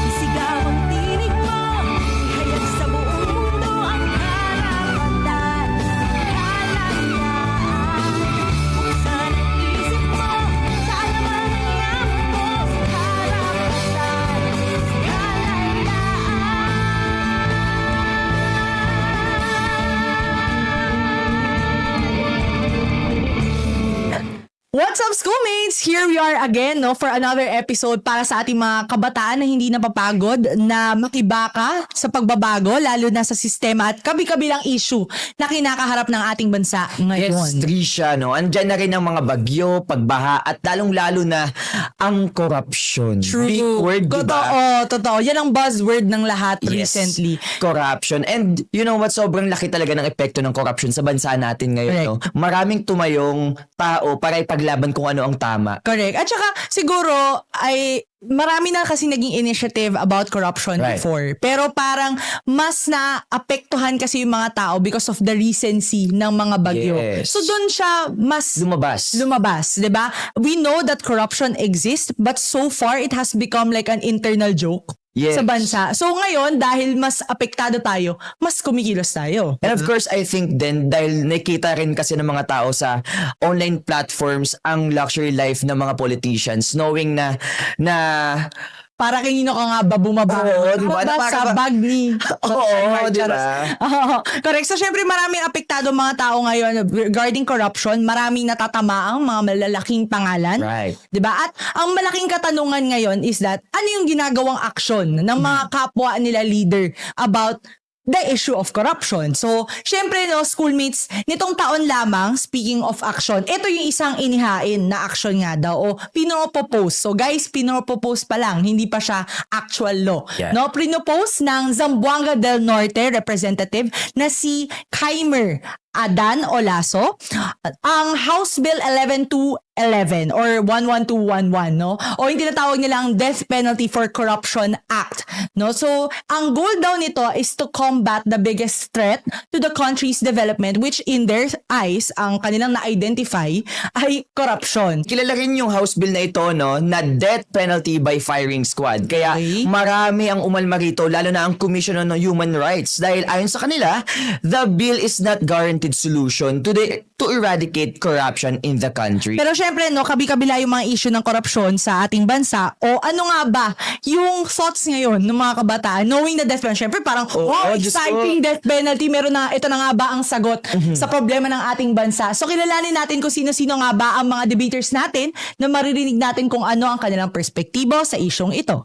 Isigaw ang tinig mo, ihayag sa buong mundo ang karapatan. Kalayaan, buksan ang isip mo, kaalaman ang yaman mo sa karapatan. What's up, schoolmates? Here we are again, no, for another episode para sa ating mga kabataan na hindi napapagod na makibaka sa pagbabago, lalo na sa sistema at kabi-kabilang issue na kinakaharap ng ating bansa ngayon. Yes, Trisha, no? Andyan na rin ang mga bagyo, pagbaha, at lalong-lalo na ang corruption. True. Big word, diba? Totoo. Yan ang buzzword ng lahat recently. Corruption. And you know what? Sobrang laki talaga ng epekto ng corruption sa bansa natin ngayon. No? Maraming tumayong tao para ipaglaban kung ano ang tama. Correct. At saka siguro ay marami na kasi naging initiative about corruption before. Pero parang mas naapektuhan kasi yung mga tao because of the recency ng mga bagyo. Yes. So doon siya mas lumabas, 'di ba? We know that corruption exists, but so far it has become like an internal joke. Yes. Sa bansa. So ngayon, dahil mas apektado tayo, mas kumikilos tayo. And of course, I think then dahil nakita rin kasi ng mga tao sa online platforms ang luxury life ng mga politicians, knowing na para kanino ka nga ba bumaba? diba? Sa bag ni... Oo, diba? Correct. So, syempre, maraming apektado mga tao ngayon regarding corruption. Maraming natatamaang mga malalaking pangalan. Right. Diba? At ang malaking katanungan ngayon is that, ano yung ginagawang aksyon ng mga kapwa nila leader about the issue of corruption. So, syempre, no, schoolmates, nitong taon lamang, speaking of action, ito yung isang inihain na action nga daw, o pinopropose. So, guys, pinopropose pa lang, hindi pa siya actual law. Yeah. No, pinopose ng Zamboanga del Norte representative na si Kaimer Adan Olaso, ang House Bill 11211 or 11211, no? O yung tinatawag nilang Death Penalty for Corruption Act, no? So, ang goal daw nito is to combat the biggest threat to the country's development, which in their eyes, ang kanilang na-identify ay corruption. Kilala rin yung House Bill na ito, no, na death penalty by firing squad. Kaya marami ang umalma rito, lalo na ang Commission on Human Rights. Dahil ayon sa kanila, the bill is not guaranteed solution to eradicate corruption in the country. Pero syempre, no, kabi-kabila yung mga issue ng korupsyon sa ating bansa. O ano nga ba yung thoughts ngayon ng mga kabataan knowing the death penalty? Syempre parang, exciting death penalty. Meron na, ito na nga ba ang sagot sa problema ng ating bansa? So kilalanin natin kung sino-sino nga ba ang mga debaters natin na maririnig natin kung ano ang kanilang perspektibo sa isyong ito.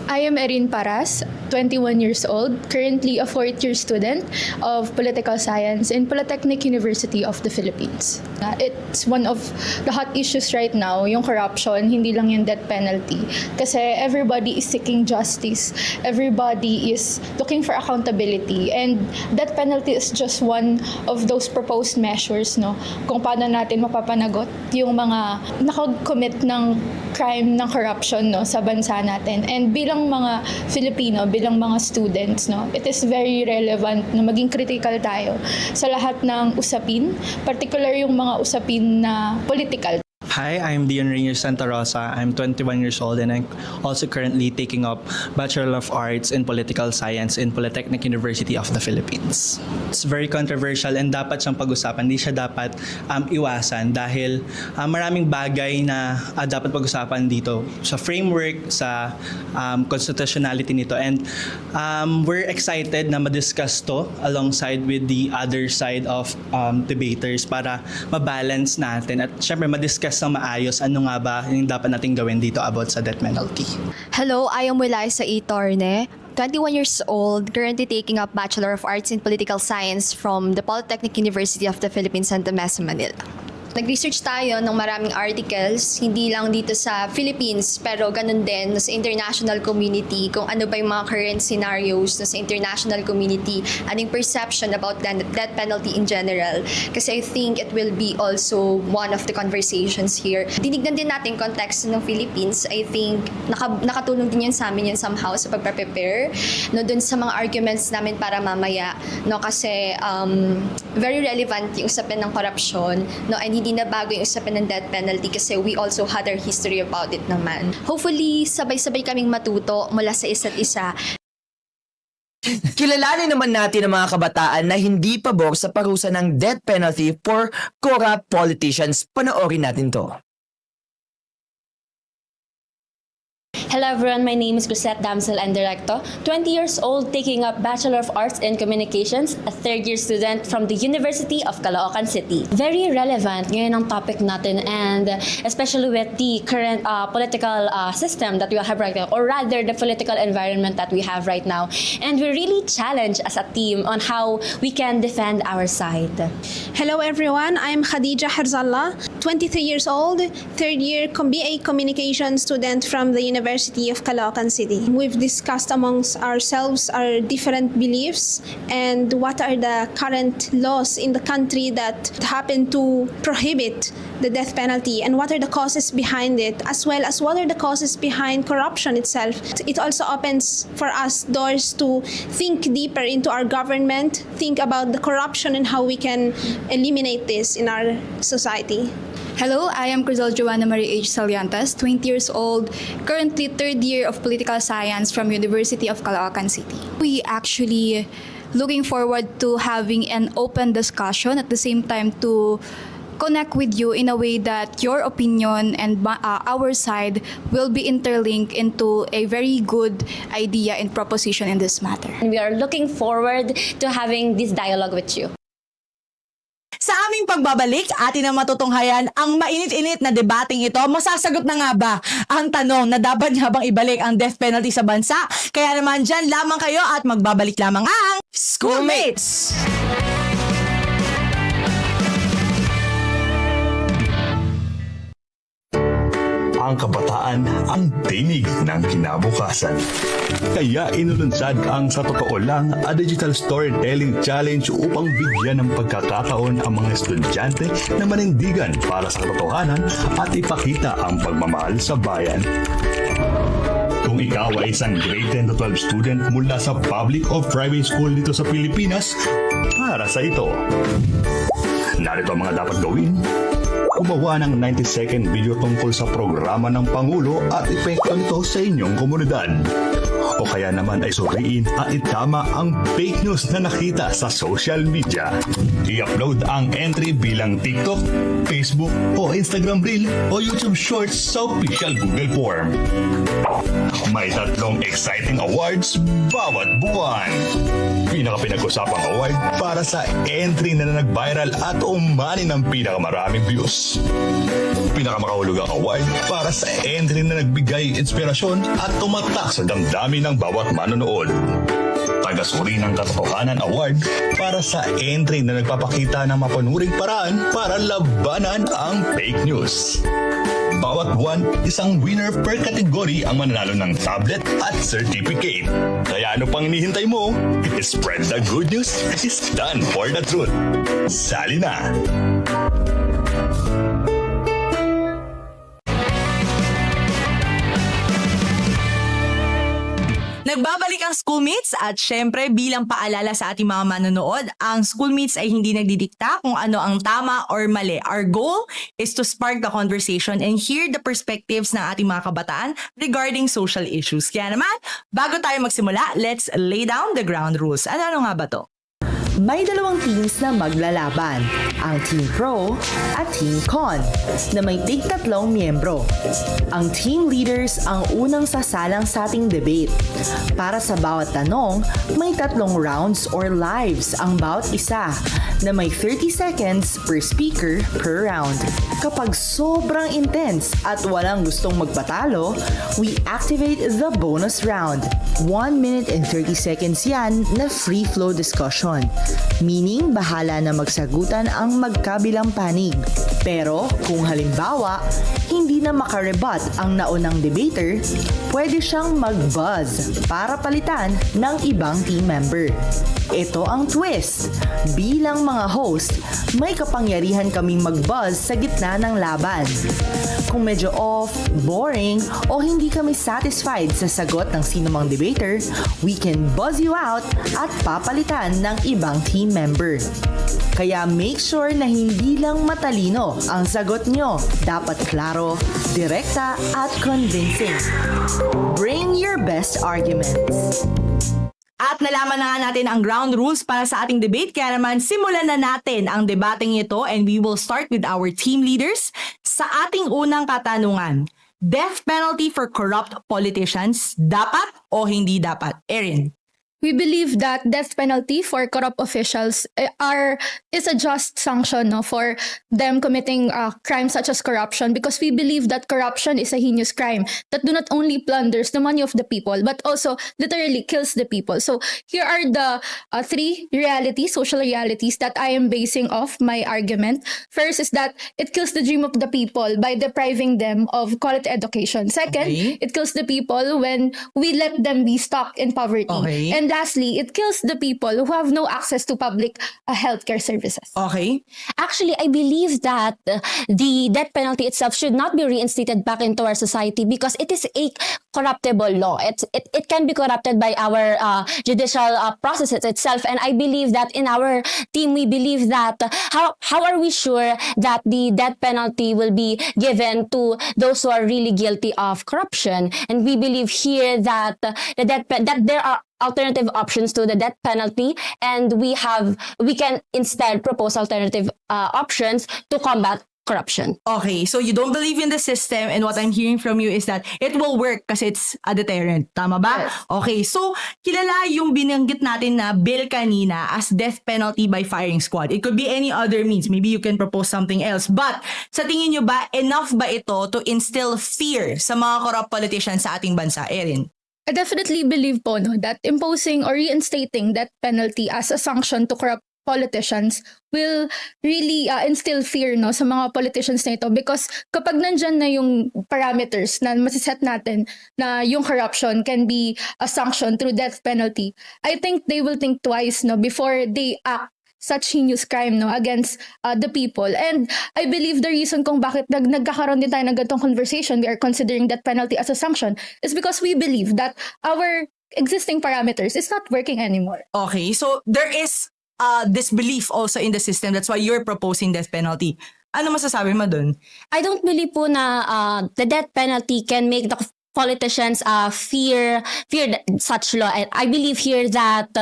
I am Erin Paras, 21 years old, currently a fourth-year student of Political Science in Polytechnic University of the Philippines. It's one of the hot issues right now, yung corruption, hindi lang yung death penalty. Kasi everybody is seeking justice, everybody is looking for accountability, and death penalty is just one of those proposed measures, no? Kung paano natin mapapanagot yung mga nakakommit ng crime ng corruption, no, sa bansa natin. And bilang mga Filipino, bilang mga students, no, it is very relevant na maging critical tayo sa lahat ng usapin, particular yung mga usapin na political. Hi, I'm Dion Rainier Santa Rosa. I'm 21 years old and I'm also currently taking up Bachelor of Arts in Political Science in Polytechnic University of the Philippines. It's very controversial and dapat siyang pag-usapan. Hindi siya dapat iwasan dahil maraming bagay na dapat pag-usapan dito sa framework, sa constitutionality nito. And we're excited na ma-discuss to alongside with the other side of debaters para ma-balance natin at syempre ma-discuss ng maayos ano nga ba yung dapat nating gawin dito about sa death penalty. Hello, I am Wilaysa E. Torne, 21 years old, currently taking up Bachelor of Arts in Political Science from the Polytechnic University of the Philippines, Santa Mesa, Manila. Nag-research tayo ng maraming articles, hindi lang dito sa Philippines, pero ganun din sa international community, kung ano ba yung mga current scenarios sa international community, anong perception about death penalty in general. Kasi I think it will be also one of the conversations here. Dinignan din natin context ng Philippines. I think nakatulong din yun sa amin yun somehow sa pagprepare no, dun sa mga arguments namin para mamaya. No, kasi very relevant yung usapin ng korupsyon, no, and hindi na bago yung usapin ng death penalty kasi we also had our history about it naman. Hopefully, sabay-sabay kaming matuto mula sa isa't isa. Kilalanin naman natin ang mga kabataan na hindi pabor sa parusa ng death penalty for corrupt politicians. Panoorin natin to. Hello everyone, my name is Crisette Damsel and Directo, 20 years old, taking up Bachelor of Arts in Communications, a third-year student from the University of Caloocan City. Very relevant ngayon ang topic natin, and especially with the current political system that we have right now, or rather the political environment that we have right now. And we're really challenged as a team on how we can defend our side. Hello everyone, I'm Khadija Harzallah, 23 years old, third-year BA Communication student from the University of Caloocan City. We've discussed amongst ourselves our different beliefs and what are the current laws in the country that happen to prohibit the death penalty and what are the causes behind it, as well as what are the causes behind corruption itself. It also opens for us doors to think deeper into our government, think about the corruption and how we can eliminate this in our society. Hello, I am Crisel Joanna Marie H. Saliantas, 20 years old, currently third year of Political Science from University of Caloocan City. We actually looking forward to having an open discussion, at the same time to connect with you in a way that your opinion and our side will be interlinked into a very good idea and proposition in this matter. And we are looking forward to having this dialogue with you. Sa aming pagbabalik, atin na matutunghayan ang mainit-init na debating ito. Masasagot na nga ba ang tanong na dapat nga bang ibalik ang death penalty sa bansa? Kaya naman dyan lamang kayo at magbabalik lamang ang Schoolmates! Ang kabataan ang tinig ng kinabukasan. Kaya inulunsad ang Sa Totoo Lang, a digital storytelling challenge upang bigyan ng pagkakataon ang mga estudyante na manindigan para sa katotohanan at ipakita ang pagmamahal sa bayan. Kung ikaw ay isang grade 10 to 12 student mula sa public o private school dito sa Pilipinas, para sa ito. Narito ang mga dapat gawin. Gumawa ng 90-second video tungkol sa programa ng Pangulo at epekto nito sa inyong komunidad. O kaya naman ay suriin at itama ang fake news na nakita sa social media. I-upload ang entry bilang TikTok, Facebook o Instagram Reel o YouTube Shorts sa official Google Form. May 3 exciting awards bawat buwan. Pinaka-pinag-usapang award para sa entry na nag-viral at umani ng pinakamaraming views. Pinakamakahulugang award para sa entry na nagbigay inspirasyon at tumatak sa damdamin ng bawat manonood. Tagasuri ng Katotohanan Award para sa entry na nagpapakita ng mapanuring paraan para labanan ang fake news. Bawat buwan, isang winner per category ang mananalo ng tablet at certificate. Kaya ano pang hinihintay mo? Spread the good news, stand for the truth. Sali na! Nagbabalik ang Schoolmates at syempre bilang paalala sa ating mga manonood, ang Schoolmates ay hindi nagdidikta kung ano ang tama or mali. Our goal is to spark the conversation and hear the perspectives ng ating mga kabataan regarding social issues. Kaya naman, bago tayo magsimula, let's lay down the ground rules. Ano nga ba to? May 2 teams na maglalaban, ang Team Pro at Team Con, na may tig-3 miyembro. Ang team leaders ang unang sasalang sa ating debate. Para sa bawat tanong, may 3 rounds or lives ang bawat isa, na may 30 seconds per speaker per round. Kapag sobrang intense at walang gustong magpatalo, we activate the bonus round. 1 minute and 30 seconds yan na free flow discussion. Meaning, bahala na magsagutan ang magkabilang panig. Pero kung halimbawa, hindi na makarebat ang naunang debater, pwede siyang mag-buzz para palitan ng ibang team member. Ito ang twist. Bilang mga host, may kapangyarihan kaming mag-buzz sa gitna ng laban. Kung medyo off, boring, o hindi kami satisfied sa sagot ng sinumang debater, we can buzz you out at papalitan ng ibang team member. Kaya make sure na hindi lang matalino ang sagot nyo. Dapat klaro, direkta at convincing. Bring your best arguments. At nalaman na nga natin ang ground rules para sa ating debate. Kaya naman, simulan na natin ang debating ito and we will start with our team leaders sa ating unang katanungan. Death penalty for corrupt politicians, dapat o hindi dapat? Erin. We believe that death penalty for corrupt officials is a just sanction, no, for them committing crimes such as corruption, because we believe that corruption is a heinous crime that do not only plunders the money of the people but also literally kills the people. So here are the three social realities that I am basing off my argument. First is that it kills the dream of the people by depriving them of quality education. Second, it kills the people when we let them be stuck in poverty. And lastly, it kills the people who have no access to public healthcare services. Okay. Actually, I believe that the death penalty itself should not be reinstated back into our society because it is a corruptible law. It can be corrupted by our judicial processes itself. And I believe that in our team, we believe that how are we sure that the death penalty will be given to those who are really guilty of corruption? And we believe here that that there are alternative options to the death penalty, and we can instead propose alternative options to combat corruption. Okay, so you don't believe in the system, and what I'm hearing from you is that it will work kasi it's a deterrent. Tama ba? Yes. Okay, so kilala yung binanggit natin na bill kanina as death penalty by firing squad. It could be any other means. Maybe you can propose something else. But sa tingin nyo ba, enough ba ito to instill fear sa mga corrupt politicians sa ating bansa? Erin? I definitely believe po, no, that imposing or reinstating that penalty as a sanction to corrupt politicians will really instill fear, no, sa mga politicians na ito, because kapag nandyan na yung parameters na masiset natin na yung corruption can be a sanction through death penalty, I think they will think twice, no, before they act such heinous crime, no, against the people. And I believe the reason kung bakit nagkakaroon din tayo ng ganitong conversation, we are considering that penalty as a sanction, is because we believe that our existing parameters is not working anymore. Okay, so there is disbelief also in the system. That's why you're proposing death penalty. Ano masasabi mo dun? I don't believe po na the death penalty can make the politicians fear such law. And I believe here that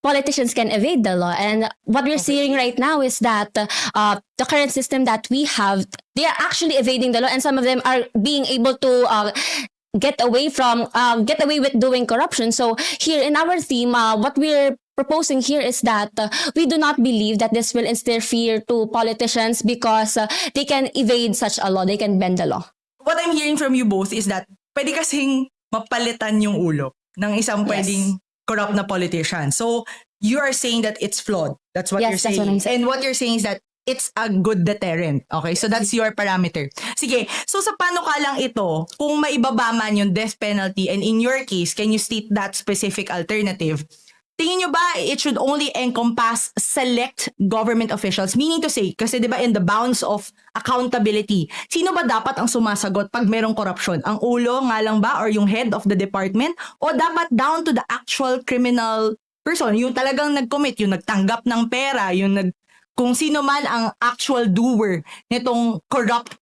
politicians can evade the law. And what we're seeing right now is that the current system that we have, they are actually evading the law, and some of them are being able to get away with doing corruption. So here in our theme, what we're proposing here is that we do not believe that this will instill fear to politicians because they can evade such a law, they can bend the law. What I'm hearing from you both is that pwede kasing mapalitan yung ulo ng isang pwedeng corrupt na politician. So you are saying that it's flawed. That's what Yes, you're that's saying. what I'm saying. And what you're saying is that it's a good deterrent. Okay, so that's your parameter. Sige, so sa panukalang ito, kung maibaba man yung death penalty, and in your case, can you state that specific alternative? Tingin nyo ba it should only encompass select government officials? Meaning to say, kasi di ba in the bounds of accountability, sino ba dapat ang sumasagot pag merong corruption? Ang ulo nga lang ba or yung head of the department? O dapat down to the actual criminal person? Yung talagang nag-commit, yung nagtanggap ng pera, kung sino man ang actual doer nitong corrupt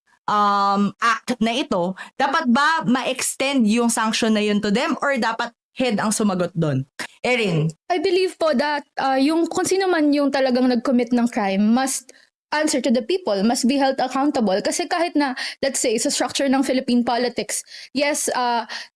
act na ito, dapat ba ma-extend yung sanction na yun to them or dapat head ang sumagot doon? Erin? I believe po that yung kung sino man yung talagang nag-commit ng crime must answer to the people, must be held accountable. Kasi kahit na, let's say, sa structure ng Philippine politics, yes,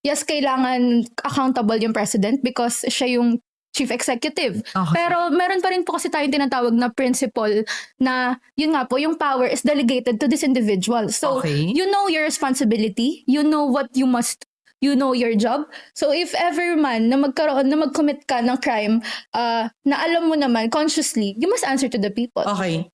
kailangan accountable yung president because siya yung chief executive. Okay. Pero meron pa rin po kasi tayong tinatawag na principle na yun nga po, yung power is delegated to this individual. So, you know your responsibility, you know what you must, you know your job. So if ever man na mag-commit ka ng crime na alam mo naman consciously, you must answer to the people. Okay.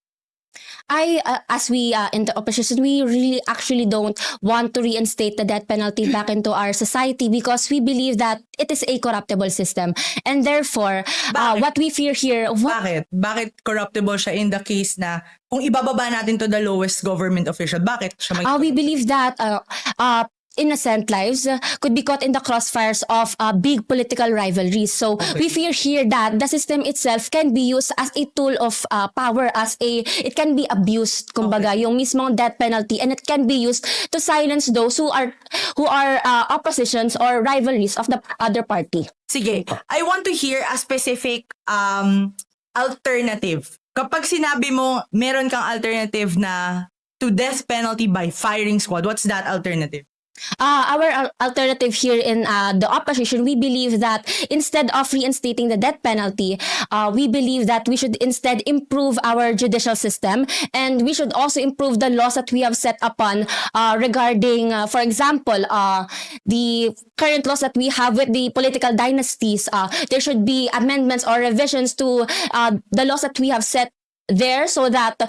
As we in the opposition, we really actually don't want to reinstate the death penalty back into our society because we believe that it is a corruptible system. And therefore, Bakit? what we fear here, Bakit corruptible siya in the case na kung ibababa natin to the lowest government official, bakit siya we believe that innocent lives could be caught in the crossfires of big political rivalries. So we fear here that the system itself can be used as a tool of power, it can be abused, kumbaga, yung mismong death penalty, and it can be used to silence those who are oppositions or rivalries of the other party. Sige, I want to hear a specific alternative. Kapag sinabi mo meron kang alternative na to death penalty by firing squad, what's that alternative? Our alternative here in the opposition, we believe that instead of reinstating the death penalty, we believe that we should instead improve our judicial system, and we should also improve the laws that we have set upon regarding, for example, the current laws that we have with the political dynasties. There should be amendments or revisions to the laws that we have set there so that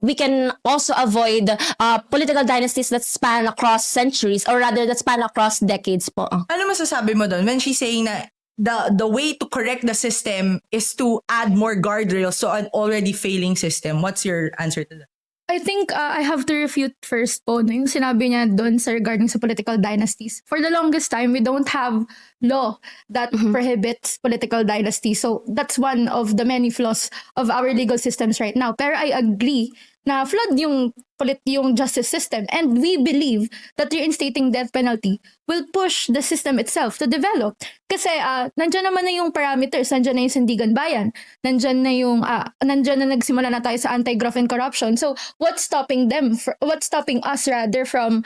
we can also avoid political dynasties that span across centuries, or rather that span across decades po. Ano masasabi mo doon when she's saying na the way to correct the system is to add more guardrails to an already failing system? What's your answer to that? I think I have to refute first po yung sinabi niya doon sa regarding sa political dynasties. For the longest time, we don't have law that prohibits political dynasties. So that's one of the many flaws of our legal systems right now. Pero I agree na flawed yung justice system, and we believe that reinstating death penalty will push the system itself to develop. Kasi nandyan naman na yung parameters, nandyan na yung Sandigan Bayan, nandyan na nagsimula na tayo sa anti-graft and corruption. So what's stopping us rather from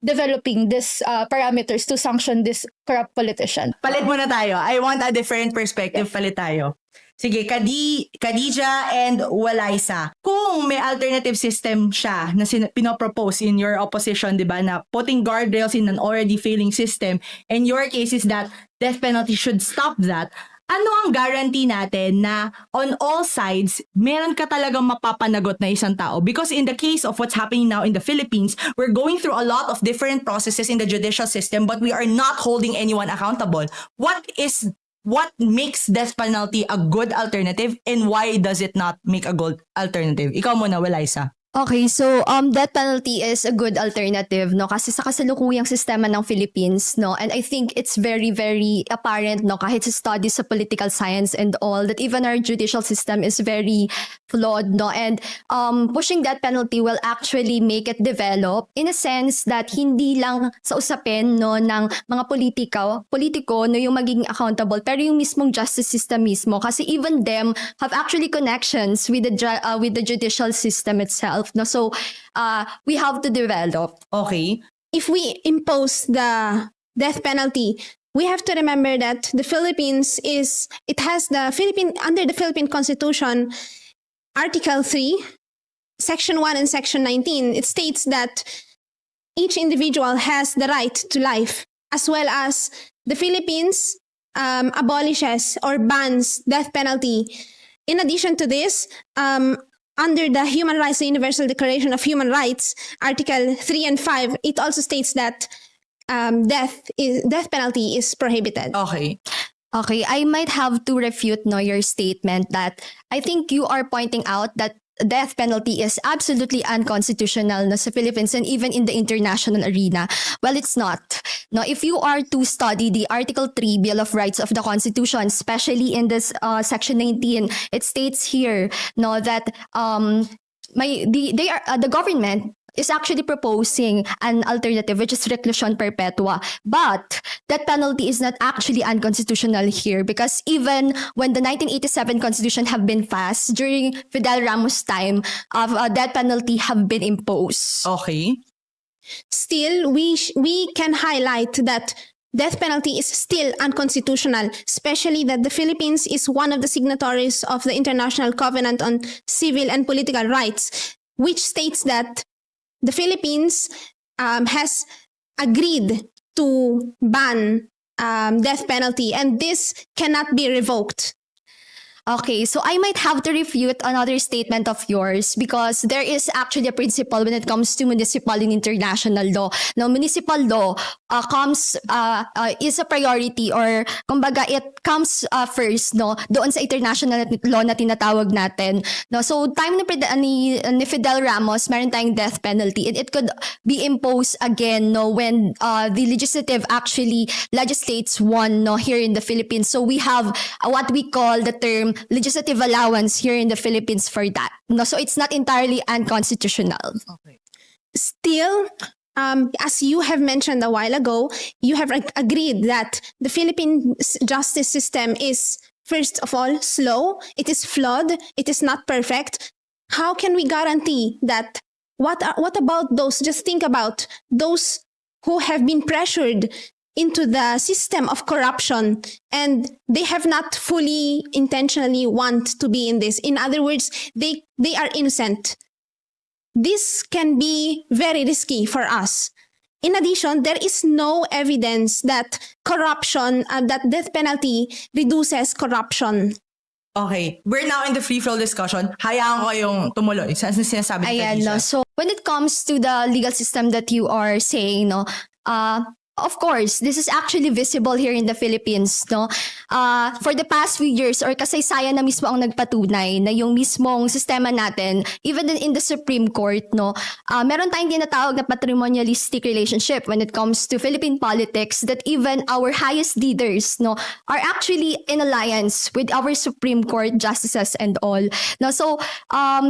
developing this parameters to sanction this corrupt politician? Palit muna tayo. I want a different perspective. Palit tayo. Sige, Khadija and Walaisa. Kung may alternative system siya na pinopropose in your opposition, di ba, na putting guardrails in an already failing system, and your case is that death penalty should stop that, ano ang guarantee natin na on all sides, meron ka talagang mapapanagot na isang tao? Because in the case of what's happening now in the Philippines, we're going through a lot of different processes in the judicial system, but we are not holding anyone accountable. What makes death penalty a good alternative, and why does it not make a good alternative? Ikaw muna, Walaisa. Okay, so death penalty is a good alternative, no, kasi sa kasalukuyang sistema ng Philippines, no, and I think it's very, very apparent, no, kahit sa studies sa political science and all, that even our judicial system is very flawed, no, and pushing death penalty will actually make it develop in a sense that hindi lang sa usapin, no, ng mga politiko, no, yung magiging accountable, pero yung mismong justice system mismo, kasi even them have actually connections with the judicial system itself. No, so we have to develop. Okay. If we impose the death penalty, we have to remember that the Philippines under the Philippine Constitution, Article 3, Section 1 and Section 19, it states that each individual has the right to life, as well as the Philippines abolishes or bans death penalty. In addition to this, under the Human Rights, the Universal Declaration of Human Rights, Article 3 and 5, it also states that death penalty is prohibited. Okay. Okay, I might have to refute, no, your statement that I think you are pointing out that death penalty is absolutely unconstitutional, no, sa Philippines and even in the international arena. Well, it's not. No, if you are to study the Article 3 Bill of Rights of the Constitution, especially in this Section 19, it states here, no, that the government is actually proposing an alternative, which is reclusion perpetua. But that penalty is not actually unconstitutional here, because even when the 1987 Constitution have been passed, during Fidel Ramos' time, that penalty have been imposed. Okay. Still, we can highlight that death penalty is still unconstitutional, especially that the Philippines is one of the signatories of the International Covenant on Civil and Political Rights, which states that the Philippines has agreed to ban death penalty, and this cannot be revoked. Okay, so I might have to refute another statement of yours because there is actually a principle when it comes to municipal and international law. Now, municipal law is a priority, or kumbaga it comes first, no, doon sa international law na tinatawag natin. No, so time ni Fidel Ramos, meron tayong death penalty. It could be imposed again, no, when the legislative actually legislates one, no, here in the Philippines. So we have what we call the term legislative allowance here in the Philippines for that. No, so it's not entirely unconstitutional. Still, as you have mentioned a while ago, you have agreed that the Philippine justice system is, first of all, slow, it is flawed, it is not perfect. How can we guarantee that? What about those? Just think about those who have been pressured into the system of corruption and they have not fully intentionally want to be in this. In other words, they are innocent. This can be very risky for us. In addition, there is no evidence that corruption, that death penalty reduces corruption. Okay, we're now in the free flow discussion. Hayaan ko kayong tumuloy. Sinasabi ni Ayan, Khadija. no. So when it comes to the legal system that you are saying, no, of course, this is actually visible here in the Philippines, no. For the past few years, or kasaysayan na mismo ang nagpatunay na yung mismong sistema natin, even in the Supreme Court, no, meron tayong tinatawag na patrimonialistic relationship when it comes to Philippine politics, that even our highest leaders, no, are actually in alliance with our Supreme Court justices and all. No, so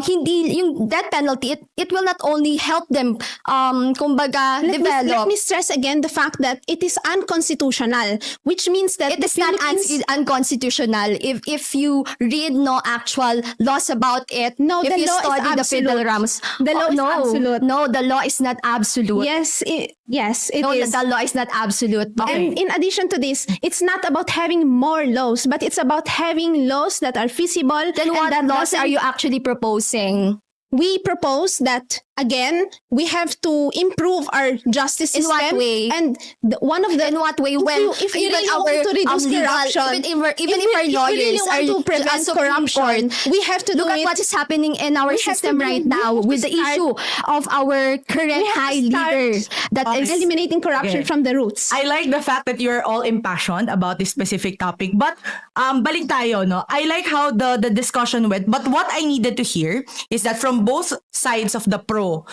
hindi yung death penalty, it will not only help them kumbaga develop. Let me stress again the fact that it is unconstitutional, which means that it is not unconstitutional if you read no actual laws about it. No, if the you law study is the Fidel absolute. Ramos, The law is absolute. No, the law is not absolute. Yes, it No, is. the law is not absolute. And in addition to this, it's not about having more laws, but it's about having laws that are feasible. Then and what that laws doesn't- are you actually proposing? We propose that, again, we have to improve our justice In system. what way? And one of the... In what way? When if you even really our want to reduce legal, corruption, even if our we lawyers really want are to prevent Supreme corruption, Court, we have to do look at it. what is happening in our We have system to do- right we now have to with the start- issue of our current We have to high start leader that is eliminating corruption Okay. from the roots. I like the fact that you're all impassioned about this specific topic. But balik tayo, no? I like how the discussion went. But what I needed to hear is that from both sides of the pro,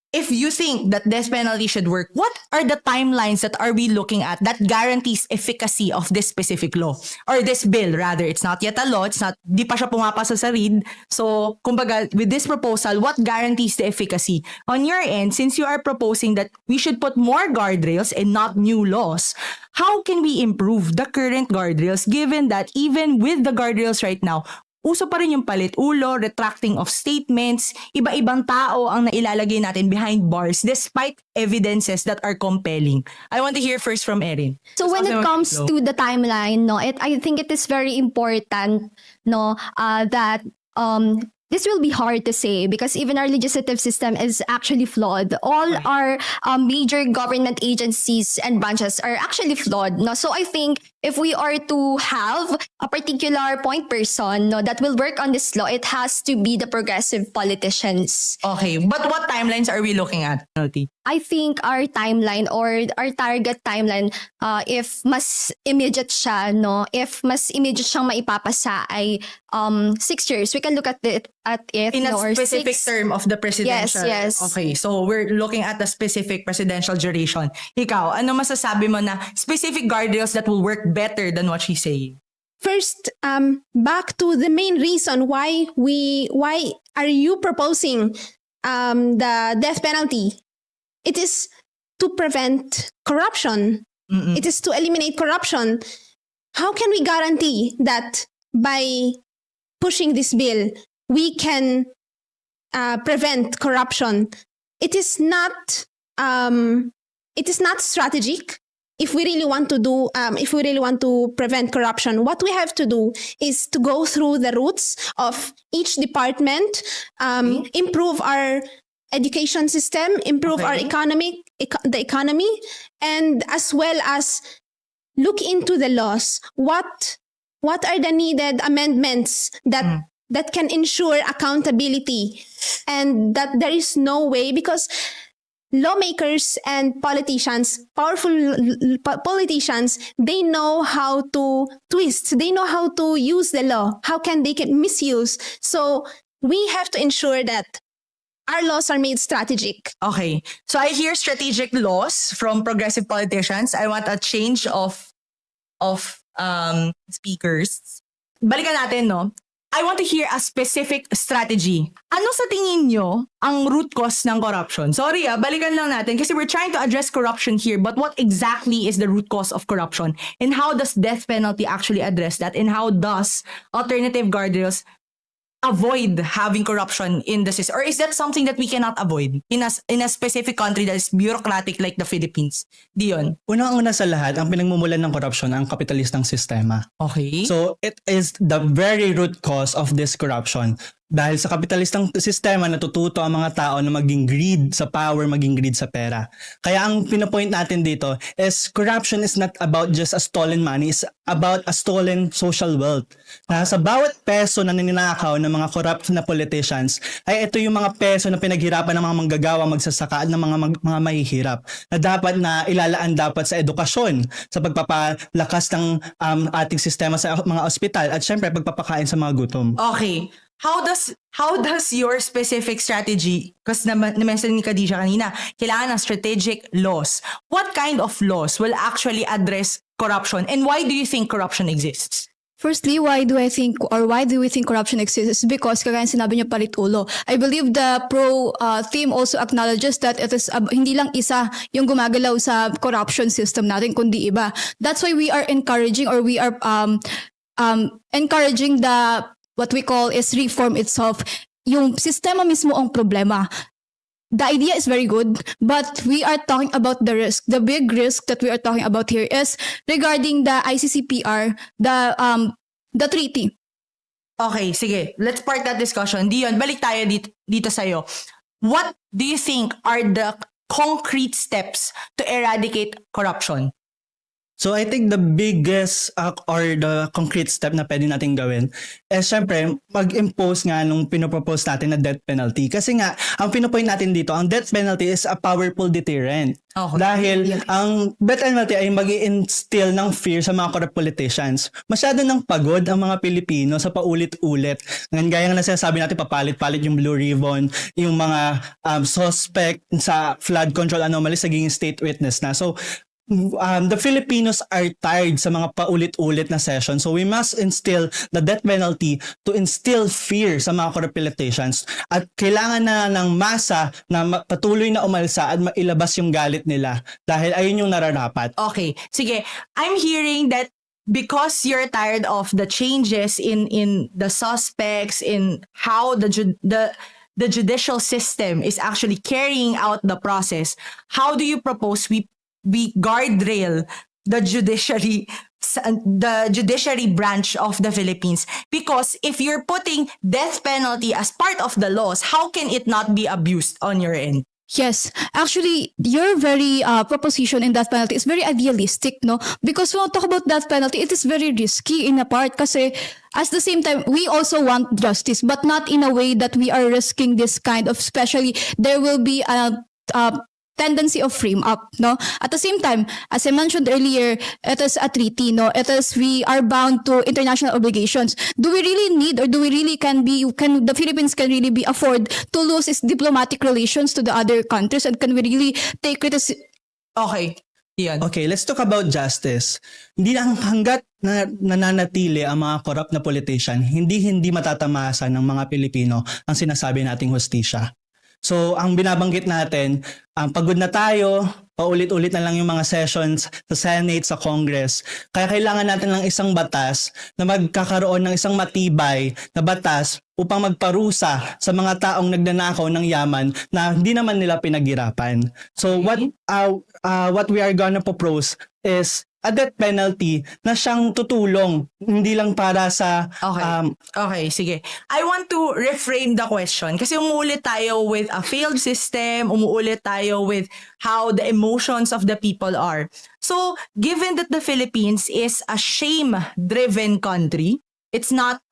if you think that death penalty should work, what are the timelines that are we looking at that guarantees efficacy of this specific law? Or this bill, rather. It's not yet a law. It's not, di pa siya pumapasa sa read. So, kumbaga, with this proposal, what guarantees the efficacy? On your end, since you are proposing that we should put more guardrails and not new laws, how can we improve the current guardrails given that even with the guardrails right now, uso pa rin yung palit-ulo, retracting of statements, iba-ibang tao ang nailalagay natin behind bars despite evidences that are compelling. I want to hear first from Erin. So when it comes to the timeline, no, I think it is very important, no, that this will be hard to say because even our legislative system is actually flawed. All our major government agencies and branches are actually flawed. No? So I think if we are to have a particular point person, no, that will work on this law, it has to be the progressive politicians. Okay, but what timelines are we looking at? I think our timeline or our target timeline, if mas immediate siya, no, if mas immediate siyang maipapasa ay 6 years. We can look at it In a no, or specific 6. term of the presidential. Yes. Okay, so we're looking at the specific presidential duration. Ikaw, ano masasabi mo na specific guardrails that will work better than what she's saying? First, back to the main reason why are you proposing the death penalty? It is to prevent corruption. It is to eliminate corruption. How can we guarantee that by pushing this bill, we can prevent corruption? It is not strategic. If we really want to prevent corruption, what we have to do is to go through the roots of each department, improve our education system, improve our the economy, and as well as look into the laws. What what are the needed amendments that can ensure accountability, and that there is no way, because lawmakers and politicians, powerful politicians, they know how to twist, they know how to use the law. How can they get misuse? So we have to ensure that our laws are made strategic. Okay. So I hear strategic laws from progressive politicians. I want a change of speakers. Balikan natin, no? I want to hear a specific strategy. Ano sa tingin nyo ang root cause ng corruption? Sorry balikan lang natin kasi we're trying to address corruption here, but what exactly is the root cause of corruption? And how does death penalty actually address that? And how does alternative guardrails avoid having corruption in the system? Or is that something that we cannot avoid in a specific country that is bureaucratic like the Philippines? Dion. Unang-una sa lahat, ang pinagmumulan ng korupsyon ang kapitalistang sistema. Okay. So it is the very root cause of this corruption. Dahil sa kapitalistang sistema, natututo ang mga tao na maging greed sa power, maging greed sa pera. Kaya ang pinapoint natin dito is corruption is not about just a stolen money, it's about a stolen social wealth. Na sa bawat peso na ninanakaw ng mga corrupt na politicians, ay ito yung mga peso na pinaghirapan ng mga manggagawa, magsasaka at ng mga mahihirap. Na dapat na ilalaan dapat sa edukasyon, sa pagpapalakas ng ating sistema sa mga ospital at syempre pagpapakain sa mga gutom. Okay. How does your specific strategy, because na-mention ni Khadija kanina, kailangan ng strategic laws. What kind of laws will actually address corruption, and why do you think corruption exists? Firstly, why do we think corruption exists? Is because, kagaya sinabi niyo, palit ulo. I believe the theme also acknowledges that it is hindi lang isa yung gumagalaw sa corruption system natin, kundi iba. That's why we are encouraging, or we are encouraging the what we call is reform itself. Yung sistema mismo ang problema. The idea is very good, but we are talking about the risk. The big risk that we are talking about here is regarding the ICCPR, the treaty. Okay, sige. Let's part that discussion. Dion, balik tayo dito sa'yo. What do you think are the concrete steps to eradicate corruption? So I think the biggest or the concrete step na pwede natin gawin is syempre mag-impose nga nung pinopropose natin na death penalty. Kasi nga, ang pinopoint natin dito, ang death penalty is a powerful deterrent. Okay. Dahil ang death penalty ay mag-i-instill ng fear sa mga corrupt politicians. Masyado nang pagod ang mga Pilipino sa paulit-ulit. Ngayon, gaya nga na sinasabi natin, papalit-palit yung Blue Ribbon, yung mga suspect sa flood control anomalies, naging state witness na. So, the Filipinos are tired sa mga paulit-ulit na session. So we must instill the death penalty to instill fear sa mga corrupt politicians. At kailangan na ng masa na patuloy na umalsa at mailabas yung galit nila dahil ayun yung nararapat. Okay, sige. I'm hearing that because you're tired of the changes in the suspects, in how the judicial system is actually carrying out the process, how do you propose we guardrail the judiciary branch of the Philippines? Because if you're putting death penalty as part of the laws, how can it not be abused on your end? Yes, actually, your very proposition in death penalty is very idealistic, no? Because when we talk about death penalty, it is very risky in a part kasi at the same time, we also want justice, but not in a way that we are risking this kind of, especially there will be a tendency of frame up, no? At the same time, as I mentioned earlier, it is a treaty, no? We are bound to international obligations. Do we really need, or do we really can the Philippines can really be afford to lose its diplomatic relations to the other countries, and can we really take criticism? Okay. Yan. Okay, let's talk about justice. Hindi lang hanggat nananatili ang mga corrupt na politician, hindi matatamasa ng mga Pilipino ang sinasabi nating hustisya. So, ang binabanggit natin, pagod na tayo, paulit-ulit na lang yung mga sessions sa Senate, sa Congress. Kaya kailangan natin ng isang batas na magkakaroon ng isang matibay na batas upang magparusa sa mga taong nagnanakaw ng yaman na hindi naman nila pinaghirapan. So, what we are gonna propose is a death penalty na siyang tutulong, hindi lang para sa Okay, sige. I want to reframe the question kasi umuulit tayo with a failed system, umuulit tayo with how the emotions of the people are. So, given that the Philippines is a shame-driven country, it's not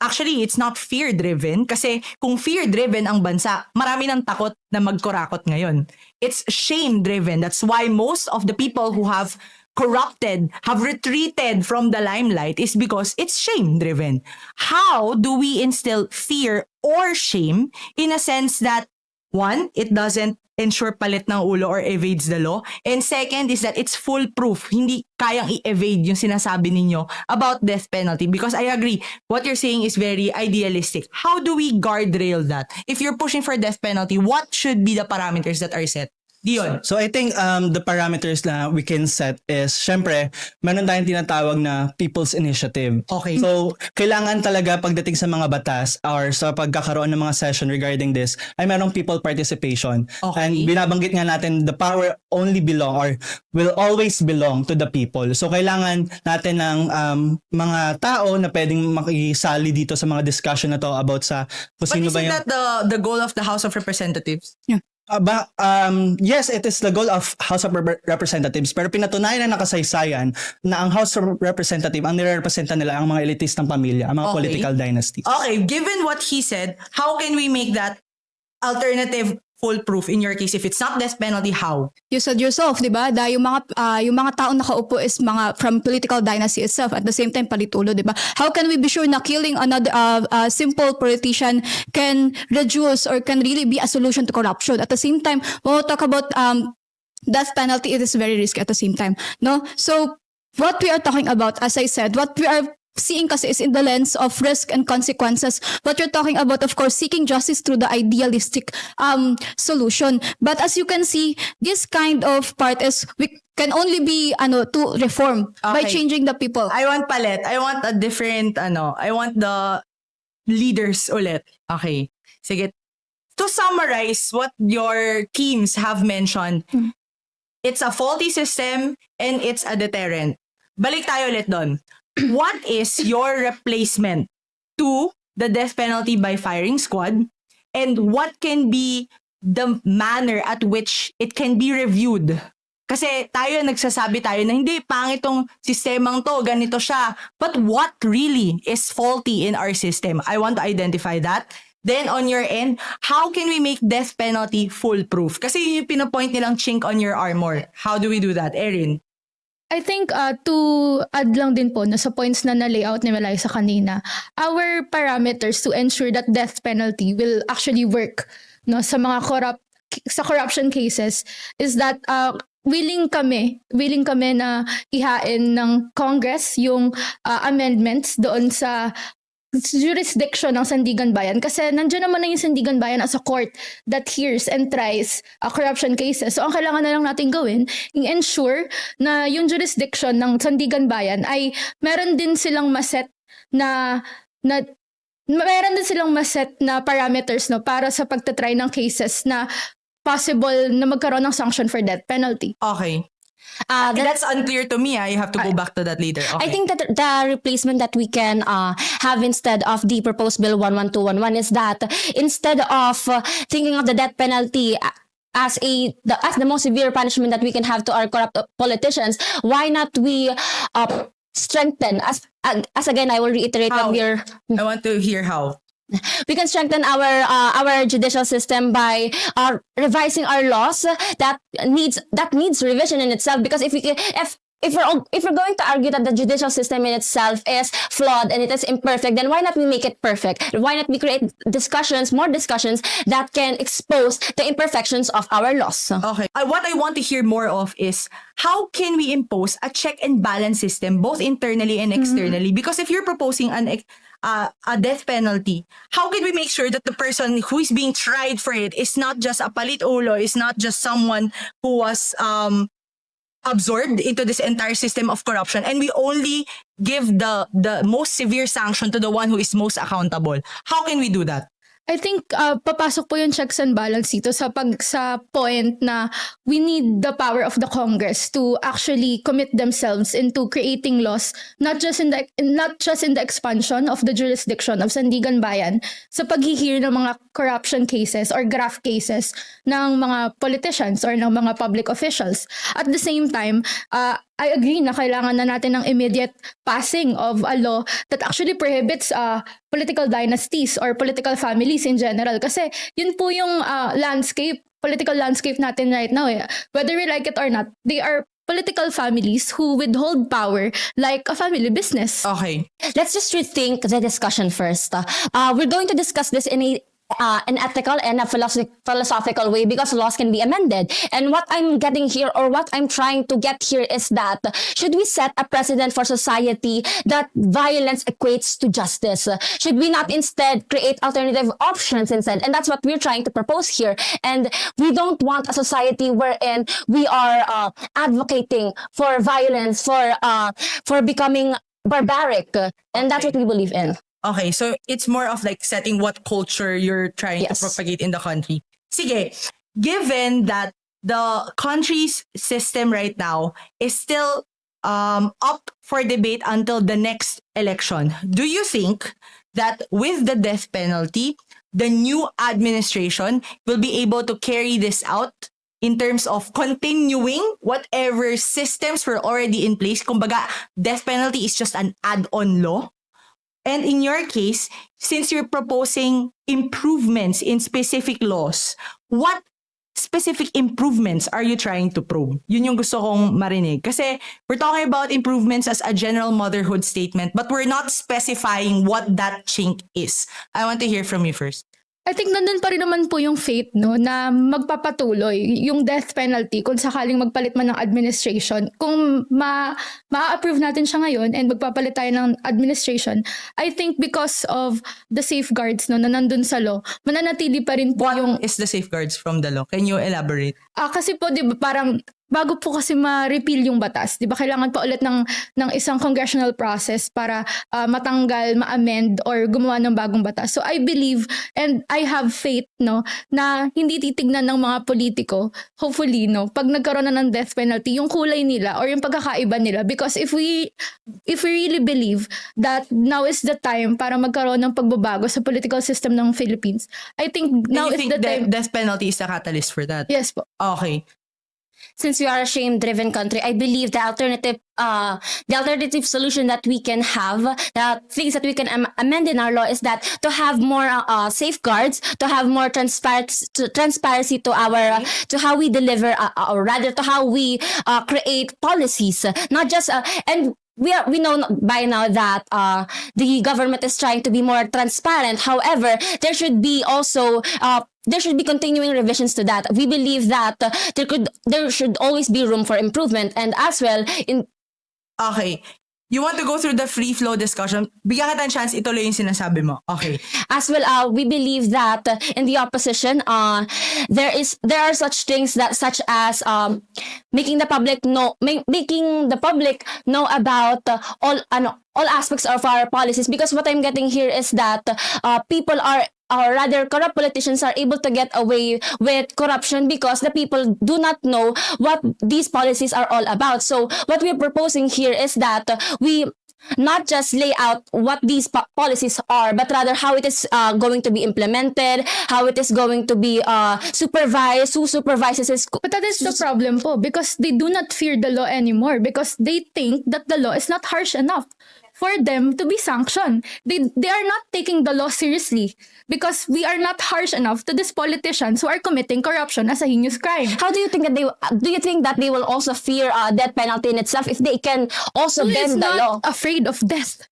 fear-driven kasi kung fear-driven ang bansa, marami nang takot na magkurakot ngayon. It's shame-driven. That's why most of the people who have corrupted, have retreated from the limelight is because it's shame-driven. How do we instill fear or shame in a sense that, one, it doesn't ensure palit ng ulo or evades the law. And second is that it's foolproof. Hindi kayang i-evade yung sinasabi ninyo about death penalty. Because I agree, what you're saying is very idealistic. How do we guardrail that? If you're pushing for death penalty, what should be the parameters that are set? Dion. So I think the parameters na we can set is, syempre, meron tayong tinatawag na people's initiative. Okay. So kailangan talaga pagdating sa mga batas or sa pagkakaroon ng mga session regarding this, ay merong people participation. Okay. And binabanggit nga natin, the power only belong or will always belong to the people. So kailangan natin ng mga tao na pwedeng makisali dito sa mga discussion na to about sa kung But sino ba isn't yung... that the goal of the House of Representatives? Yes, it is the goal of House of Representatives, pero pinatunayan na nakasaysayan na ang House of Representative, ang nire-representa nila ang mga elitistang pamilya, ang mga Okay. political dynasties. Okay, given what he said, how can we make that alternative foolproof in your case? If it's not death penalty, how? You said yourself, di ba? Dahil yung mga taong nakaupo is mga from political dynasty itself. At the same time, palitulo, di ba? How can we be sure na killing another simple politician can reduce or can really be a solution to corruption? At the same time, when we talk about death penalty, it is very risky at the same time. No? So, what we are talking about, as I said, what we are seeing kasi is in the lens of risk and consequences. What you're talking about, of course, seeking justice through the idealistic solution. But as you can see, this kind of part is we can only be to reform by Okay. changing the people. I want palit. I want a different, I want the leaders ulit. Okay. Sige. To summarize what your teams have mentioned, it's a faulty system and it's a deterrent. Balik tayo ulit doon. What is your replacement to the death penalty by firing squad? And what can be the manner at which it can be reviewed? Kasi nagsasabi tayo na hindi, pangit tong sistemang to, ganito siya. But what really is faulty in our system? I want to identify that. Then on your end, how can we make death penalty foolproof? Kasi yung pinapoint nilang chink on your armor. How do we do that, Erin? I think to add lang din po na sa points na na-layout ni Melissa kanina, our parameters to ensure that death penalty will actually work sa mga corruption cases is that willing kami na ihain ng Congress yung amendments doon sa jurisdiction ng Sandigan Bayan kasi nandiyan naman na yung Sandigan Bayan as a court that hears and tries corruption cases. So ang kailangan na lang natin gawin, i-ensure na yung jurisdiction ng Sandigan Bayan ay meron din silang maset na parameters para sa pagtatry ng cases na possible na magkaroon ng sanction for death penalty. Okay. That's unclear to me. You have to go back to that later. Okay. I think that the replacement that we can have instead of the proposed bill 11211 is that instead of thinking of the death penalty as the most severe punishment that we can have to our corrupt politicians, why not we strengthen as again I will reiterate How? when we're I want to hear how. we can strengthen our judicial system by revising our laws that needs revision in itself, because if we're going to argue that the judicial system in itself is flawed and it is imperfect, then why not we make it perfect? Why not we create more discussions that can expose the imperfections of our laws? Okay. What I want to hear more of is how can we impose a check and balance system both internally and externally? Because if you're proposing a death penalty, how can we make sure that the person who is being tried for it is not just a palit ulo, is not just someone who was absorbed into this entire system of corruption, and we only give the most severe sanction to the one who is most accountable? How can we do that? I think papasok po yung checks and balance dito sa point na we need the power of the Congress to actually commit themselves into creating laws not just in the expansion of the jurisdiction of Sandigan Bayan sa paghihear ng mga corruption cases or graft cases ng mga politicians or ng mga public officials. At the same time, I agree na kailangan na natin ng immediate passing of a law that actually prohibits political dynasties or political families in general. Kasi yun po yung political landscape natin right now. Whether we like it or not, they are political families who withhold power like a family business. Okay. Let's just rethink the discussion first. We're going to discuss this in an ethical and a philosophical way because laws can be amended. And what I'm getting here, or what I'm trying to get here, is that should we set a precedent for society that violence equates to justice? Should we not instead create alternative options instead? And that's what we're trying to propose here. And we don't want a society wherein we are advocating for violence, for becoming barbaric. And that's what we believe in. Okay, so it's more of like setting what culture you're trying Yes. to propagate in the country. Sige, given that the country's system right now is still up for debate until the next election, do you think that with the death penalty, the new administration will be able to carry this out in terms of continuing whatever systems were already in place? Kumbaga, death penalty is just an add-on law. And in your case, since you're proposing improvements in specific laws, what specific improvements are you trying to probe? Yun yung gusto kong marinig. Kasi we're talking about improvements as a general motherhood statement, but we're not specifying what that chink is. I want to hear from you first. I think nandun pa rin naman po yung faith, no, na magpapatuloy yung death penalty kung sakaling magpalit man ng administration. Kung ma-approve natin siya ngayon and magpapalit tayo ng administration, I think because of the safeguards, no, na nandun sa law, mananatili pa rin po yung... Is the safeguards from the law? Can you elaborate? Kasi po, di ba, parang bago po kasi ma-repeal yung batas, di ba, kailangan pa ulit ng isang congressional process para matanggal, ma-amend, or gumawa ng bagong batas. So I believe and I have faith, no, na hindi titignan ng mga politiko, hopefully, no, pag nagkaroon na ng death penalty, yung kulay nila or yung pagkakaiba nila. Because if we really believe that now is the time para magkaroon ng pagbabago sa political system ng Philippines, I think now is the time. Death penalty is a catalyst for that? Yes po. Okay. Since we are a shame-driven country, I believe the alternative solution that we can have, the things that we can amend in our law, is that to have more safeguards, to have more transparency to our to how we deliver, or rather to how we create policies, not just and. We know by now that the government is trying to be more transparent. However, there should be also there should be continuing revisions to that. We believe that there should always be room for improvement, and as well in. Okay. You want to go through the free flow discussion? Bigyan kita ng chance ituloy yung sinasabi mo. Okay. As well, we believe that in the opposition, there are such things such as making the public know about all aspects of our policies. Because what I'm getting here is that people are, or rather corrupt politicians are able to get away with corruption because the people do not know what these policies are all about. So what we're proposing here is that we not just lay out what these policies are, but rather how it is going to be implemented, how it is going to be supervised, who supervises it. But that is the problem po, because they do not fear the law anymore because they think that the law is not harsh enough for them to be sanctioned. They are not taking the law seriously because we are not harsh enough to these politicians who are committing corruption as a heinous crime. How do you think that they will also fear death penalty in itself if they can also bend the law? Afraid of death.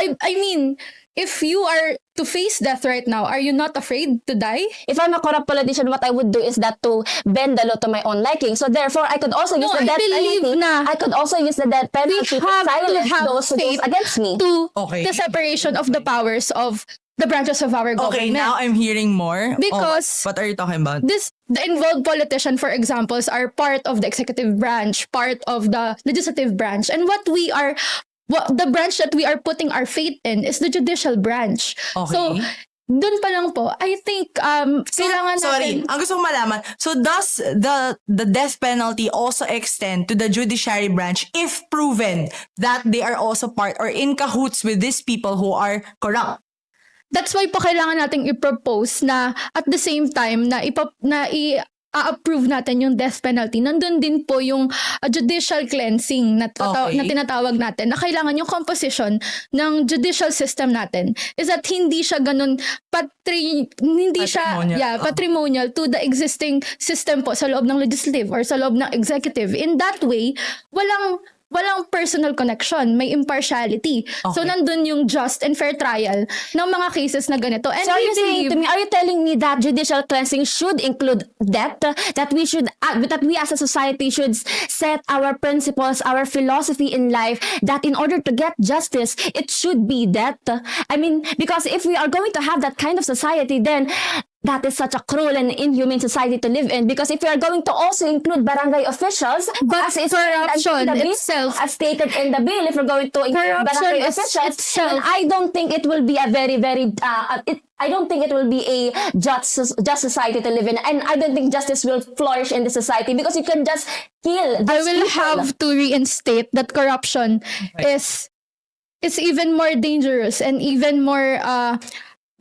I mean, if you are to face death right now, are you not afraid to die? If I'm a corrupt politician, what I would do is that to bend the law to my own liking. So therefore, I could also use the death penalty. I could also use the death penalty to silence those who goes against me. To the separation of the powers of the branches of our government. Okay, now I'm hearing more. Because what are you talking about? The involved politician, for examples, are part of the executive branch, part of the legislative branch, and the branch that we are putting our faith in is the judicial branch. Okay. So Doon pa lang po, I think kailangan Sorry, natin... ang gusto kong malaman, so does the death penalty also extend to the judiciary branch if proven that they are also part or in cahoots with these people who are corrupt? That's why po kailangan nating i-propose na at the same time na i-approve natin yung death penalty. Nandun din po yung judicial cleansing na tinatawag natin, na kailangan yung composition ng judicial system natin is that hindi siya ganun patrimonial to the existing system po sa loob ng legislative or sa loob ng executive. In that way, walang personal connection, may impartiality. So nandun yung just and fair trial ng mga cases na ganito. And So are you telling me that judicial cleansing should include death? That we as a society should set our principles, our philosophy in life, that in order to get justice, it should be death? I mean, because if we are going to have that kind of society, then that is such a cruel and inhumane society to live in, because if we are going to also include barangay officials, But corruption itself, as stated in the bill, if we're going to include barangay officials, then I don't think it will be a very, very, I don't think it will be a just society to live in, and I don't think justice will flourish in the society, because you can just kill these I will people. have to reinstate that corruption is even more dangerous and even more